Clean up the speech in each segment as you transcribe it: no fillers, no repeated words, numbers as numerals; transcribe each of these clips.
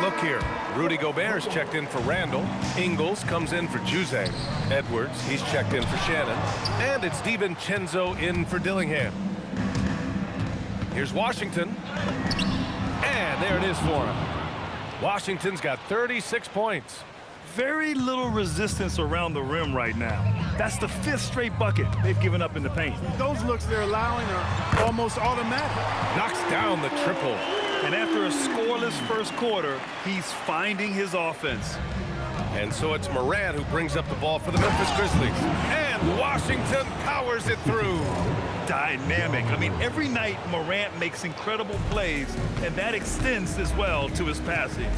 hook here. Rudy Gobert's checked in for Randall. Ingles comes in for Juzang. Edwards, he's checked in for Shannon. And it's DiVincenzo in for Dillingham. Here's Washington. And there it is for him. Washington's got 36 points. Very little resistance around the rim right now. That's the 5th straight bucket they've given up in the paint. Those looks they're allowing are almost automatic. Knocks down the triple. And after a scoreless first quarter, he's finding his offense. And so it's Morant who brings up the ball for the Memphis Grizzlies. And Washington powers it through. Dynamic. I mean, every night Morant makes incredible plays, and that extends as well to his passing.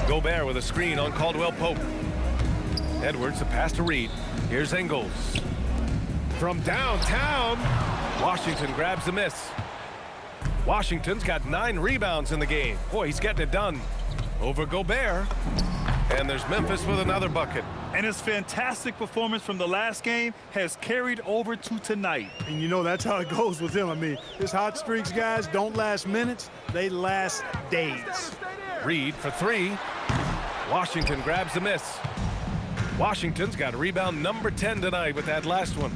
Gobert with a screen on Caldwell Pope. Edwards, the pass to Reed. Here's Ingles. From downtown, Washington grabs the miss. Washington's got 9 rebounds in the game. Boy, he's getting it done. Over Gobert. And there's Memphis with another bucket. And his fantastic performance from the last game has carried over to tonight. And you know that's how it goes with him. I mean, his hot streaks, guys, don't last minutes. They last days. Reed for 3. Washington grabs the miss. Washington's got rebound number 10 tonight with that last one.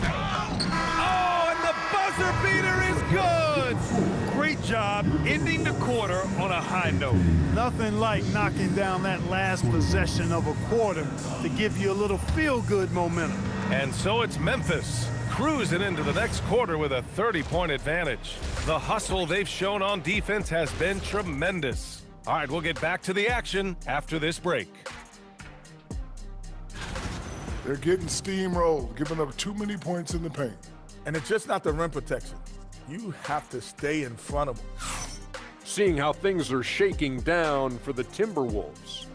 Oh, and the buzzer beater is good! Great job ending the quarter on a high note. Nothing like knocking down that last possession of a quarter to give you a little feel-good momentum. And so it's Memphis cruising into the next quarter with a 30-point advantage. The hustle they've shown on defense has been tremendous. All right, we'll get back to the action after this break. They're getting steamrolled, giving up too many points in the paint. And it's just not the rim protection. You have to stay in front of them. Seeing how things are shaking down for the Timberwolves.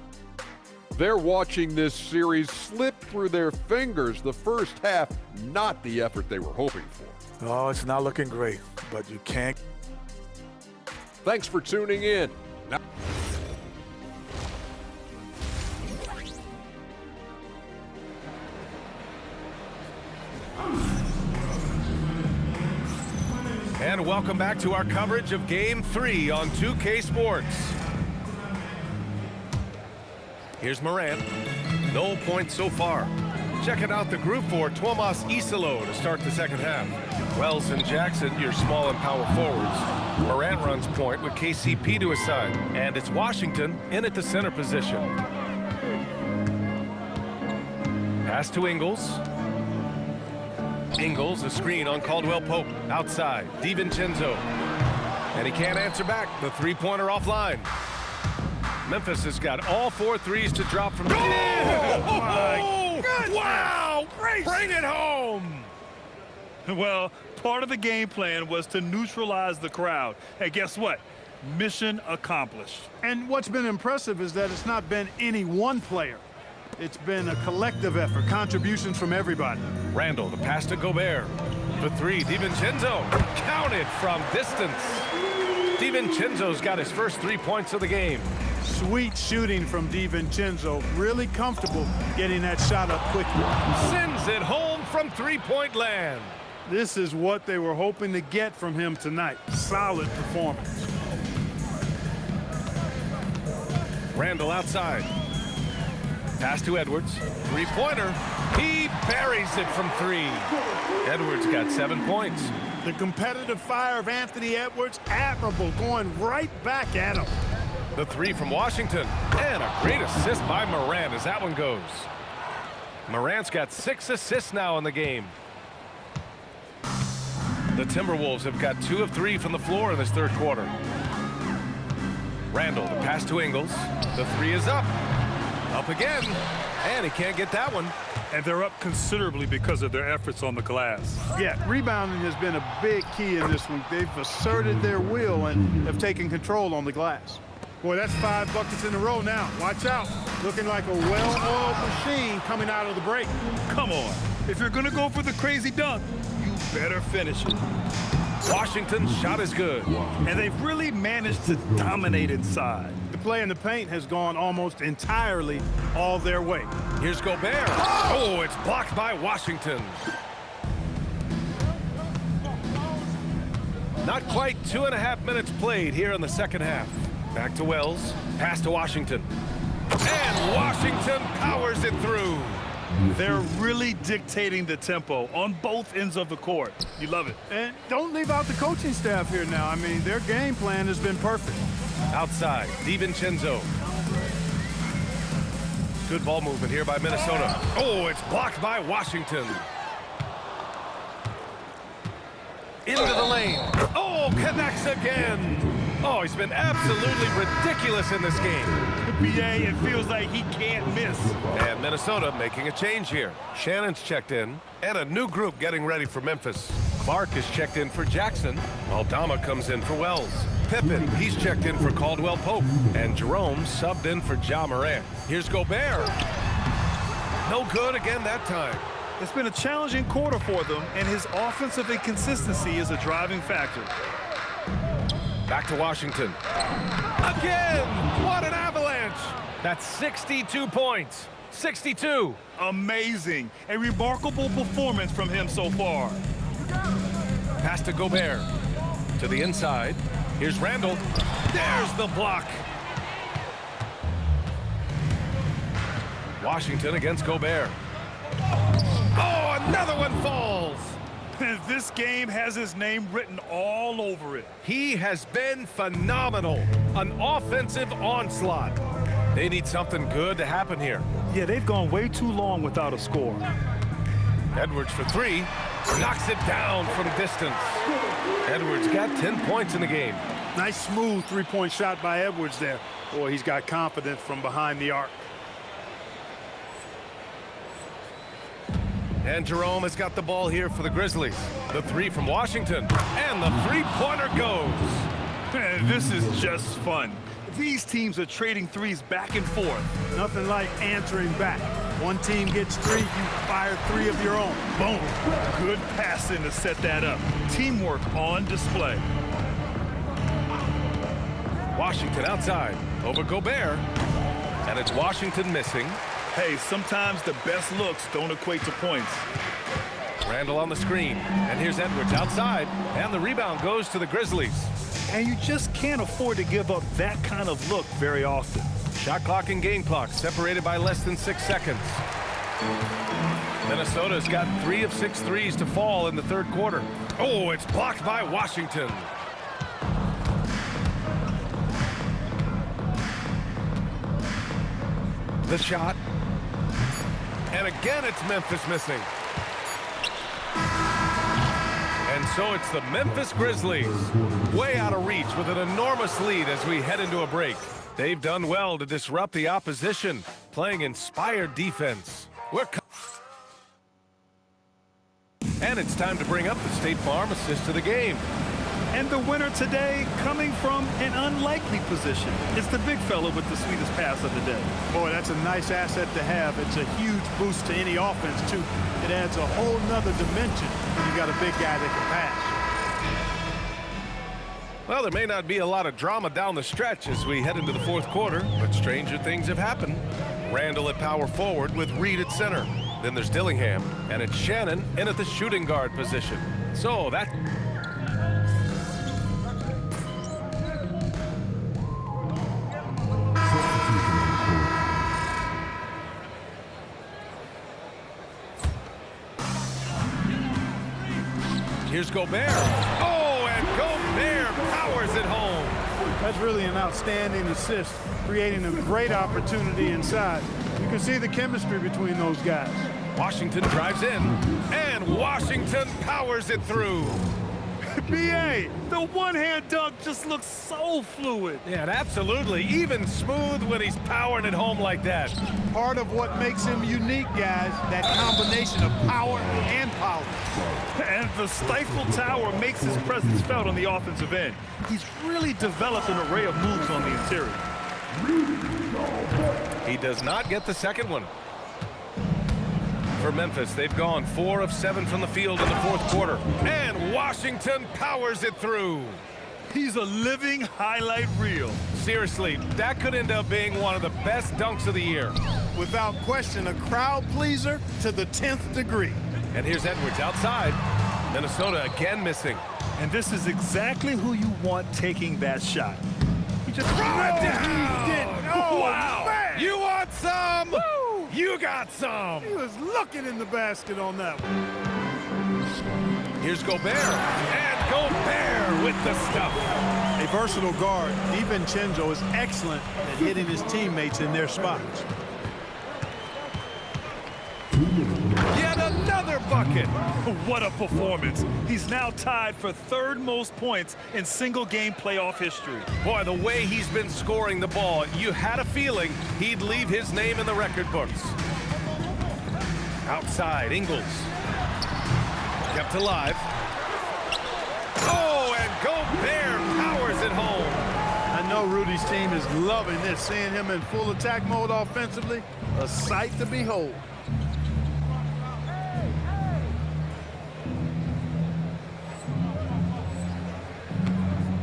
They're watching this series slip through their fingers. The first half, not the effort they were hoping for. Oh, it's not looking great, but you can't. Thanks for tuning in. Now And welcome back to our coverage of Game 3 on 2K Sports. Here's Morant. No points so far. Checking out the group for Tomas Isalo to start the second half. Wells and Jackson, your small and power forwards. Morant runs point with KCP to his side. And it's Washington in at the center position. Pass to Ingles. Ingles, a screen on Caldwell Pope. Outside, DiVincenzo. And he can't answer back. The three-pointer offline. Memphis has got all 4 threes to drop from the field. Oh, my goodness. Wow! Gracious. Bring it home! Well, part of the game plan was to neutralize the crowd. Hey, guess what? Mission accomplished. And what's been impressive is that it's not been any one player. It's been a collective effort, contributions from everybody. Randall, the pass to Gobert. For 3, DiVincenzo. Counted from distance. DiVincenzo's got his first 3 points of the game. Sweet shooting from DiVincenzo. Really comfortable getting that shot up quickly. Sends it home from three-point land. This is what they were hoping to get from him tonight. Solid performance. Randall outside. Pass to Edwards. Three-pointer. He buries it from 3. Edwards got 7 points. The competitive fire of Anthony Edwards, admirable, going right back at him. The 3 from Washington. And a great assist by Morant as that one goes. Morant's got 6 assists now in the game. The Timberwolves have got 2 of 3 from the floor in this third quarter. Randall, the pass to Ingles. The 3 is up. Up again. And he can't get that one. And they're up considerably because of their efforts on the glass. Yeah, rebounding has been a big key in this week. They've asserted their will and have taken control on the glass. Boy, that's 5 buckets in a row now. Watch out. Looking like a well-oiled machine coming out of the break. Come on. If you're going to go for the crazy dunk, you better finish it. Washington's shot is good. And they've really managed to dominate inside. The play in the paint has gone almost entirely all their way. Here's Gobert. Oh, it's blocked by Washington. Not quite 2.5 minutes played here in the second half. Back to Wells, pass to Washington. And Washington powers it through. They're really dictating the tempo on both ends of the court. You love it. And don't leave out the coaching staff here now. I mean, their game plan has been perfect. Outside, DiVincenzo. Good ball movement here by Minnesota. Oh, it's blocked by Washington. Into the lane. Oh, connects again. Oh, he's been absolutely ridiculous in this game. BA, it feels like he can't miss. And Minnesota making a change here. Shannon's checked in, and a new group getting ready for Memphis. Clark is checked in for Jackson. Aldama comes in for Wells. Pippen, he's checked in for Caldwell Pope. And Jerome subbed in for Ja Morant. Here's Gobert. No good again that time. It's been a challenging quarter for them, and his offensive inconsistency is a driving factor. Back to Washington. Again! What an avalanche! That's 62 points. 62. Amazing. A remarkable performance from him so far. Pass to Gobert. To the inside. Here's Randall. There's the block. Washington against Gobert. Oh, another one falls. This game has his name written all over it. He has been phenomenal. An offensive onslaught. They need something good to happen here. Yeah, they've gone way too long without a score. Edwards for three. Knocks it down from distance. Edwards got 10 points in the game. Nice smooth three-point shot by Edwards there. Boy, he's got confidence from behind the arc. And Jerome has got the ball here for the Grizzlies. The three from Washington. And the three-pointer goes. This is just fun. These teams are trading threes back and forth. Nothing like answering back. One team gets three, you fire three of your own. Boom. Good passing to set that up. Teamwork on display. Washington outside. Over Gobert. And it's Washington missing. Hey, sometimes the best looks don't equate to points. Randall on the screen. And here's Edwards outside. And the rebound goes to the Grizzlies. And you just can't afford to give up that kind of look very often. Shot clock and game clock separated by less than 6 seconds. Minnesota's got 3 of 6 threes to fall in the third quarter. Oh, it's blocked by Washington. The shot. And again, it's Memphis missing. And so it's the Memphis Grizzlies, way out of reach with an enormous lead as we head into a break. They've done well to disrupt the opposition, playing inspired defense. And it's time to bring up the State Farm assist of the game. And the winner today coming from an unlikely position. It's the big fella with the sweetest pass of the day. Boy, that's a nice asset to have. It's a huge boost to any offense, too. It adds a whole nother dimension when you got a big guy that can pass. Well, there may not be a lot of drama down the stretch as we head into the fourth quarter, but stranger things have happened. Randall at power forward with Reed at center. Then there's Dillingham, and it's Shannon in at the shooting guard position. So that... Here's Gobert. Oh, and Gobert powers it home. That's really an outstanding assist, creating a great opportunity inside. You can see the chemistry between those guys. Washington drives in, and Washington powers it through. B.A., the one-hand dunk just looks so fluid. Yeah, and absolutely. Even smooth when he's powering it home like that. Part of what makes him unique, guys, that combination of power and power. And the Stifle Tower makes his presence felt on the offensive end. He's really developed an array of moves on the interior. He does not get the second one. For Memphis, they've gone 4 of 7 from the field in the fourth quarter. And Washington powers it through. He's a living highlight reel. Seriously, that could end up being one of the best dunks of the year. Without question, a crowd pleaser to the 10th degree. And here's Edwards outside. Minnesota again missing. And this is exactly who you want taking that shot. He just Throw it down! He didn't. Oh, wow! man. You want some? Woo! You got some. He was looking in the basket on that one. Here's Gobert. And Gobert with the stuff. A versatile guard, DiVincenzo is excellent at hitting his teammates in their spots. Yet another bucket. What a performance. He's now tied for third most points in single-game playoff history. Boy, the way he's been scoring the ball, you had a feeling he'd leave his name in the record books. Outside, Ingles. Kept alive. Oh, and Gobert powers it home. I know Rudy's team is loving this, seeing him in full attack mode offensively. A sight to behold.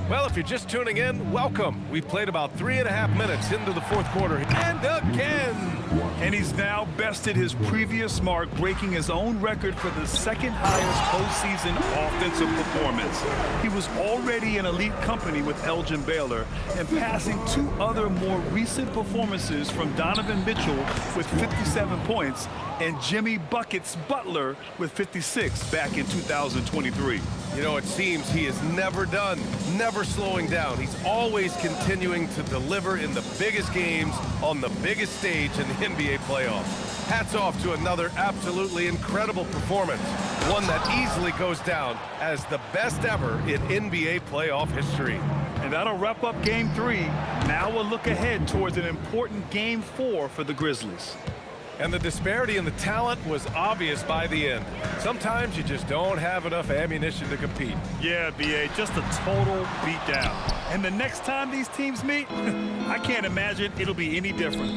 Well, if you're just tuning in, welcome. We've played about 3.5 minutes into the fourth quarter. And again. And he's now bested his previous mark, breaking his own record for the second highest postseason offensive performance. He was already in elite company with Elgin Baylor and passing two other more recent performances from Donovan Mitchell with 57 points and Jimmy Buckets Butler with 56 back in 2023. You know, it seems he is never done, never slowing down. He's always continuing to deliver in the biggest games on the biggest stage in the NBA playoffs. Hats off to another absolutely incredible performance, one that easily goes down as the best ever in NBA playoff history. And that'll wrap up Game 3. Now we'll look ahead towards an important Game 4 for the Grizzlies. And the disparity in the talent was obvious by the end. Sometimes you just don't have enough ammunition to compete. Yeah, B.A., just a total beatdown. And the next time these teams meet, I can't imagine it'll be any different.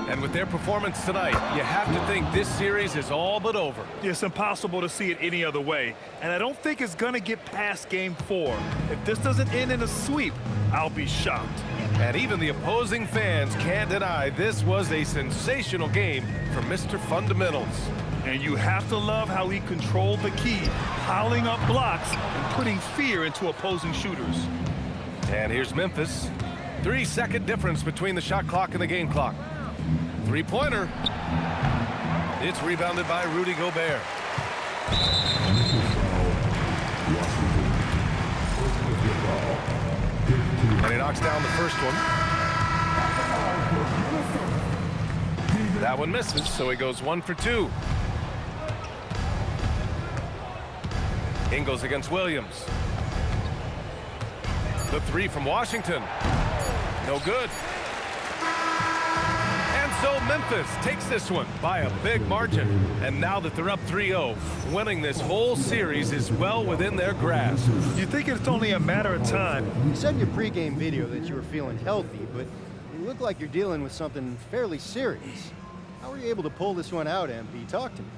And with their performance tonight, you have to think this series is all but over. It's impossible to see it any other way. And I don't think it's going to get past Game 4. If this doesn't end in a sweep, I'll be shocked. And even the opposing fans can't deny this was a sensational game for Mr. Fundamentals. And you have to love how he controlled the key, piling up blocks and putting fear into opposing shooters. And here's Memphis. 3-second difference between the shot clock and the game clock. Three-pointer. It's rebounded by Rudy Gobert. And he knocks down the first one. That one misses, so he goes 1 for 2. Ingles against Williams. The three from Washington. No good. And so Memphis takes this one by a big margin. And now that they're up 3-0, winning this whole series is well within their grasp. You think it's only a matter of time. You said in your pregame video that you were feeling healthy, but you look like you're dealing with something fairly serious. How were you able to pull this one out, MP? Talk to me.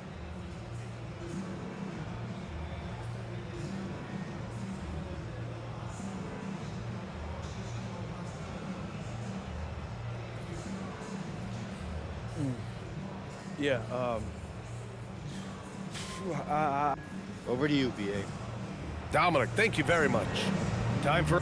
Yeah, Over to you, B.A. Dominic, thank you very much. Time for...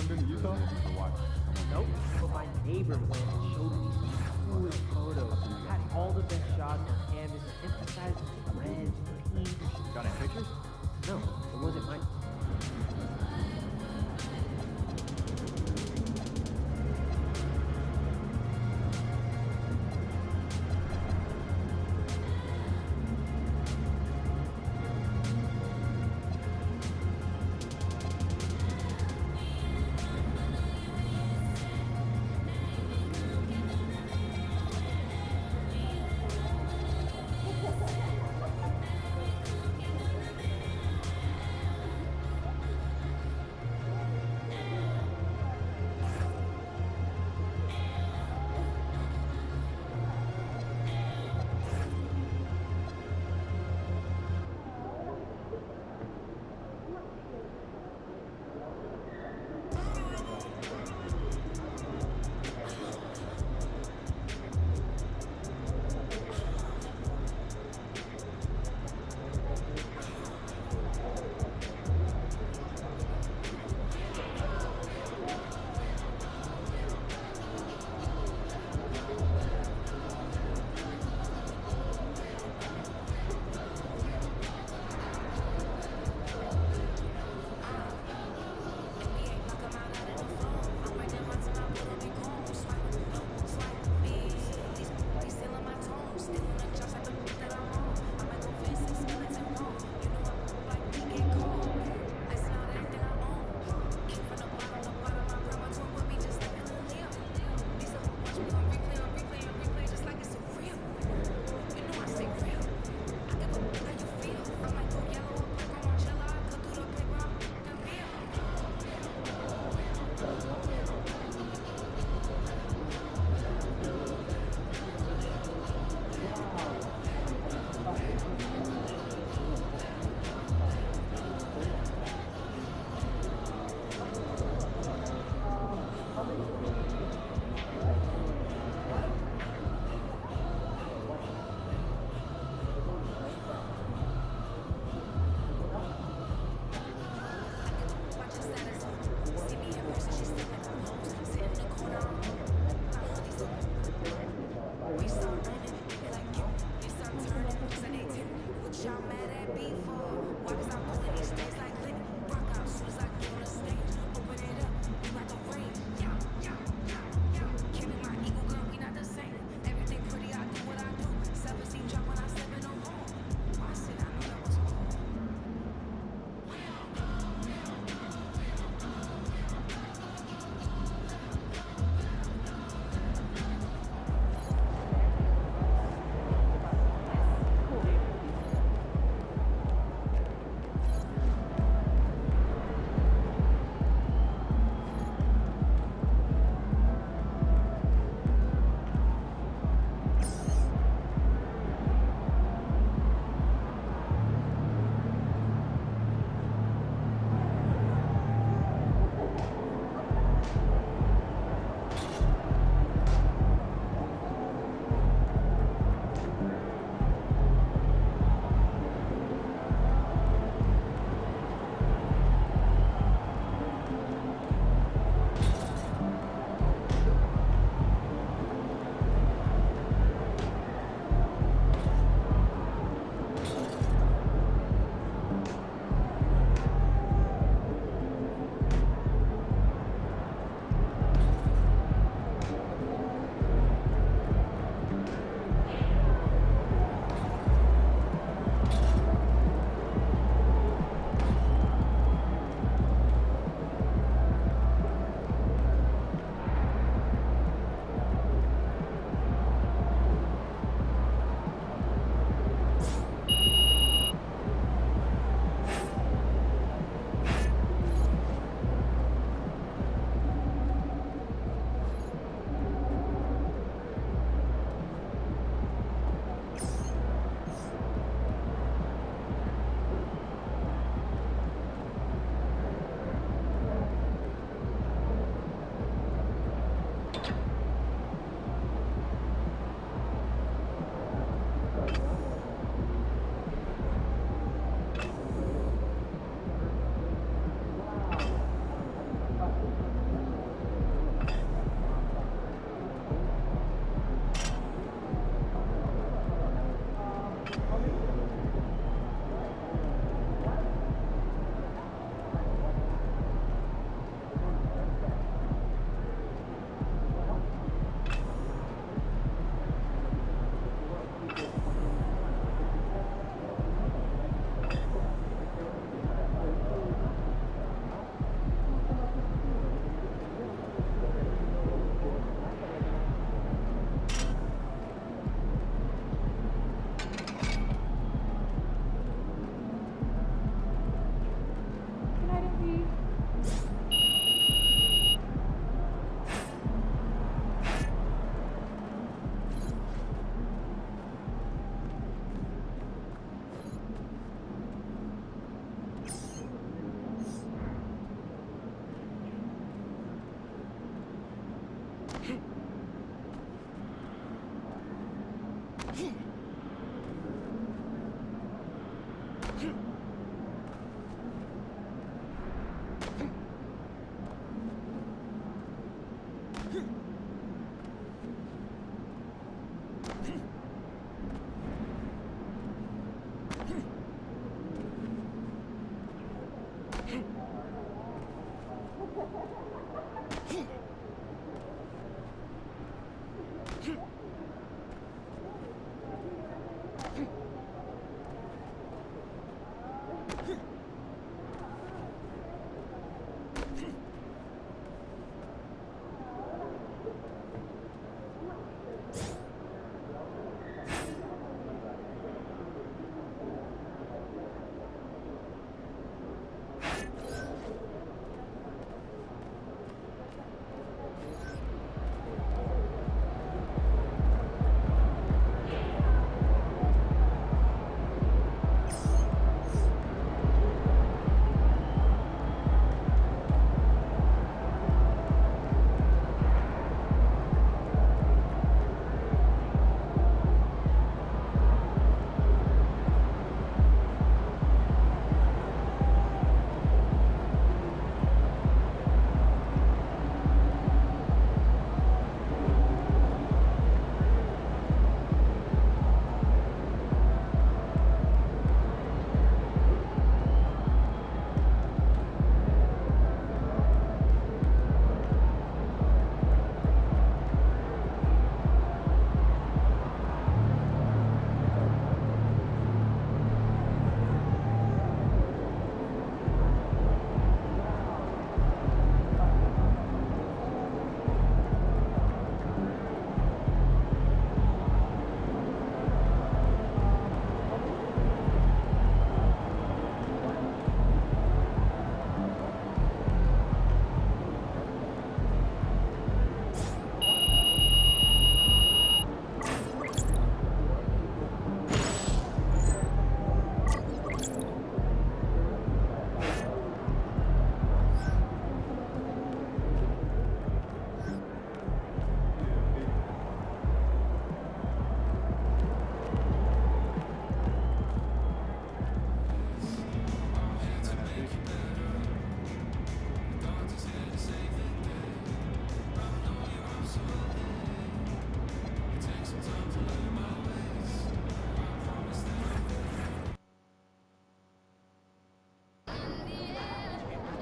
been to Utah? Nope, but my neighbor went and showed me these coolest photos. Had all the best shots on canvas, emphasized with reds, greens. Got any pictures? No, it wasn't mine.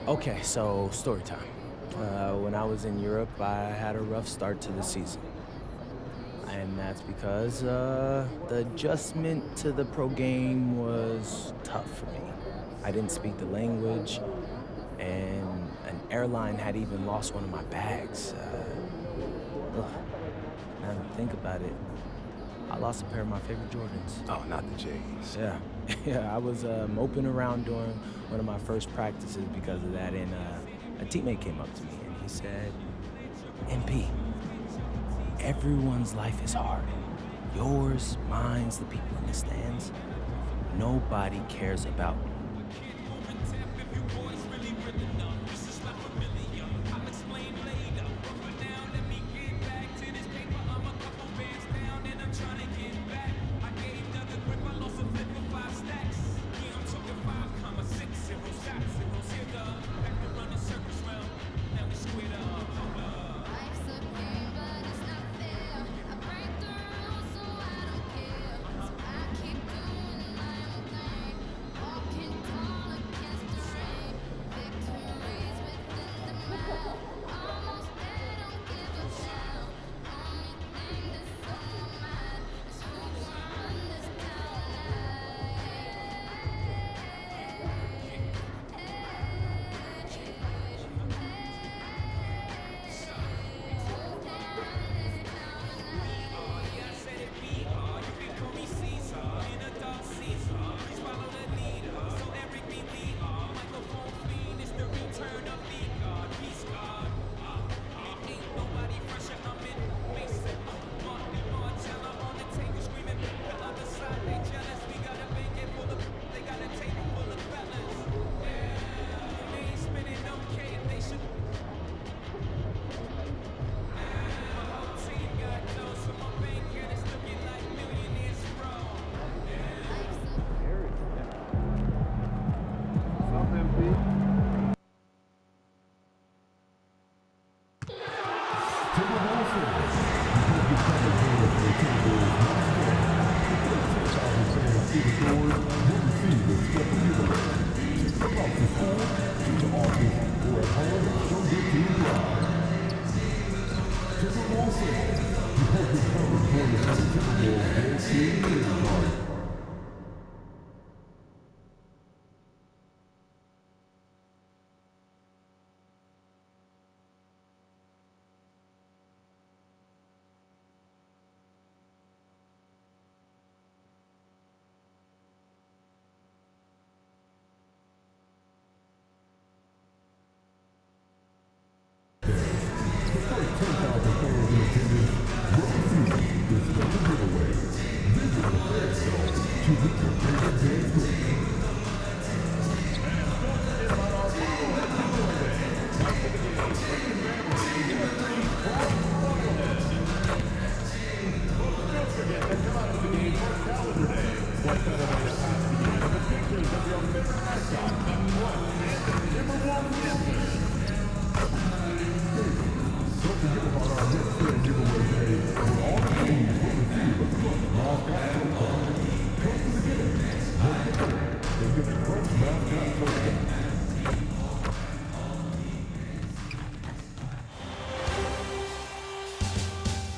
Okay, so story time. When I was in Europe, I had a rough start to the season. And that's because the adjustment to the pro game was tough for me. I didn't speak the language, and an airline had even lost one of my bags. Now that I think about it, I lost a pair of my favorite Jordans. Oh, not the J's. Yeah, yeah, I was moping around during one of my first practices because of that, and a teammate came up to me and he said, MP, everyone's life is hard. Yours, mine's, the people in the stands. Nobody cares about me.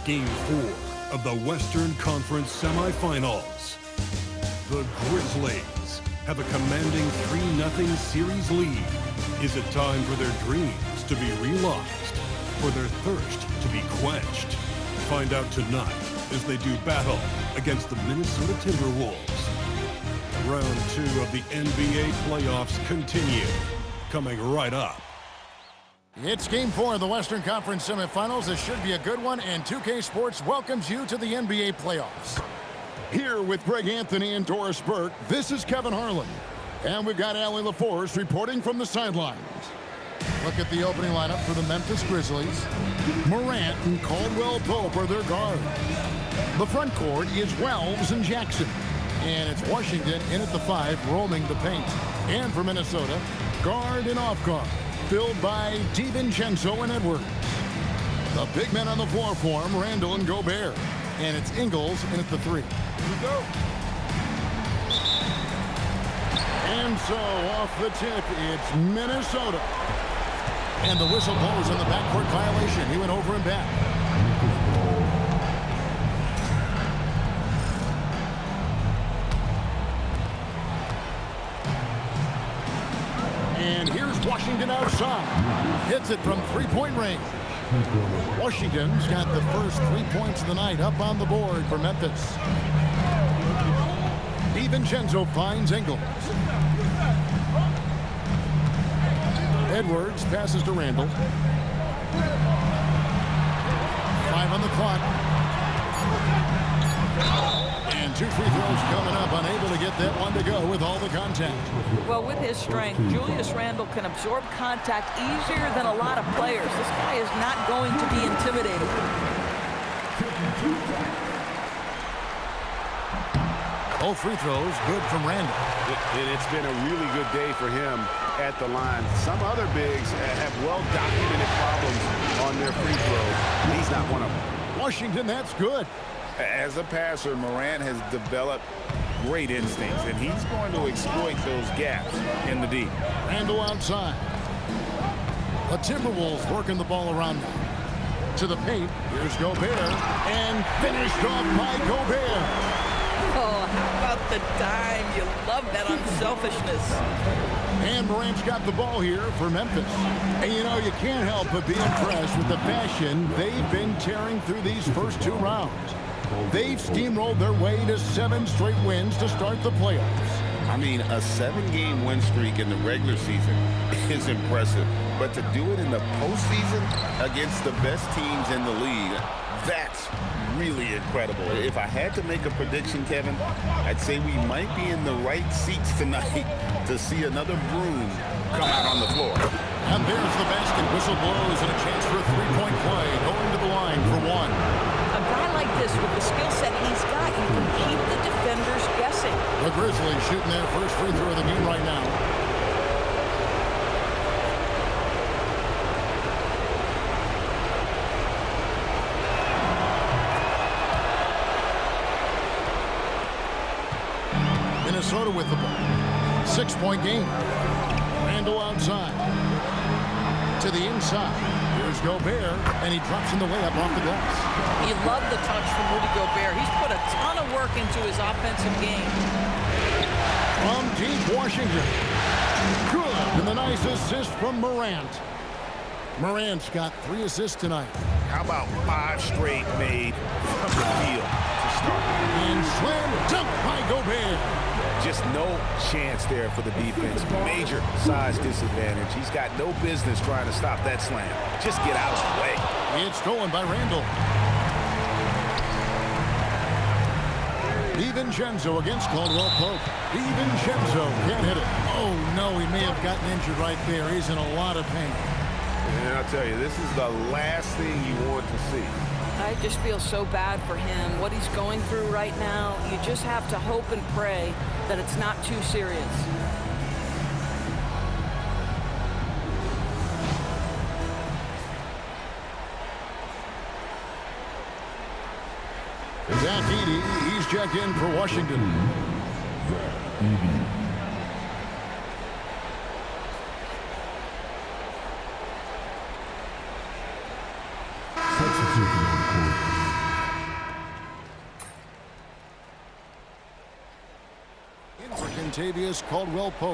Game 4 of the Western Conference semifinals. The Grizzlies have a commanding 3-0 series lead. Is it time for their dreams to be realized, for their thirst to be quenched? Find out tonight as they do battle against the Minnesota Timberwolves. Round 2 of the NBA playoffs continue, coming right up. It's Game 4 of the Western Conference semifinals. This should be a good one, and 2K Sports welcomes you to the NBA playoffs. Here with Greg Anthony and Doris Burke, this is Kevin Harlan. And we've got Allie LaForce reporting from the sidelines. Look at the opening lineup for the Memphis Grizzlies. Morant and Caldwell Pope are their guards. The front court is Wells and Jackson. And it's Washington in at the 5, roaming the paint. And for Minnesota, guard and off guard, filled by DiVincenzo and Edwards. The big men on the floor for him, Randall and Gobert. And it's Ingles in at the 3. Here we go. And so off the tip, it's Minnesota. And the whistle blows on the backcourt violation. He went over and back. And here's Washington outside. Hits it from three-point range. Washington's got the first 3 points of the night up on the board for Memphis. DiVincenzo finds Ingles. Edwards passes to Randall. 5 on the clock. And 2 free throws coming up, unable to get that one to go with all the contact. Well, with his strength, Julius Randle can absorb contact easier than a lot of players. This guy is not going to be intimidated. All free throws good from Randall. And it's been a really good day for him at the line. Some other bigs have well-documented problems on their free throws. He's not one of them. Washington, that's good. As a passer, Morant has developed great instincts, and he's going to exploit those gaps in the D. Randall outside. The Timberwolves working the ball around now. To the paint, here's Gobert, and finished off by Gobert. Oh, how about the dime? You love that unselfishness. And Morant's got the ball here for Memphis. And you know, you can't help but be impressed with the fashion they've been tearing through these first 2 rounds. They've steamrolled their way to 7 straight wins to start the playoffs. I mean, a 7-game win streak in the regular season is impressive. But to do it in the postseason against the best teams in the league, that's really incredible. If I had to make a prediction, Kevin, I'd say we might be in the right seats tonight to see another broom come out on the floor. And there's the basket. Whistle blows and a chance for a 3-point play. Going to the line for 1. A guy like this with the skill set he's got, you can keep the defenders guessing. The Grizzlies shooting their first free throw of the game right now. Minnesota with the ball. 6-point game. Randall outside. To the inside. Here's Gobert, and he drops in the layup off the glass. You love the touch from Rudy Gobert. He's put a ton of work into his offensive game. From deep Washington. Good. And the nice assist from Morant. Morant's got 3 assists tonight. How about 5 straight made from the field to start? And slam dunk by Gobert. Just no chance there for the defense. Major size disadvantage. He's got no business trying to stop that slam. Just get out of the way. It's stolen by Randall. DiVincenzo against Caldwell Pope. DiVincenzo can't hit it. Oh, no, he may have gotten injured right there. He's in a lot of pain. And I'll tell you, this is the last thing you want to see. I just feel so bad for him. What he's going through right now, you just have to hope and pray that it's not too serious. Zach Edey, he's checked in for Washington. In for Kentavious Caldwell Pope.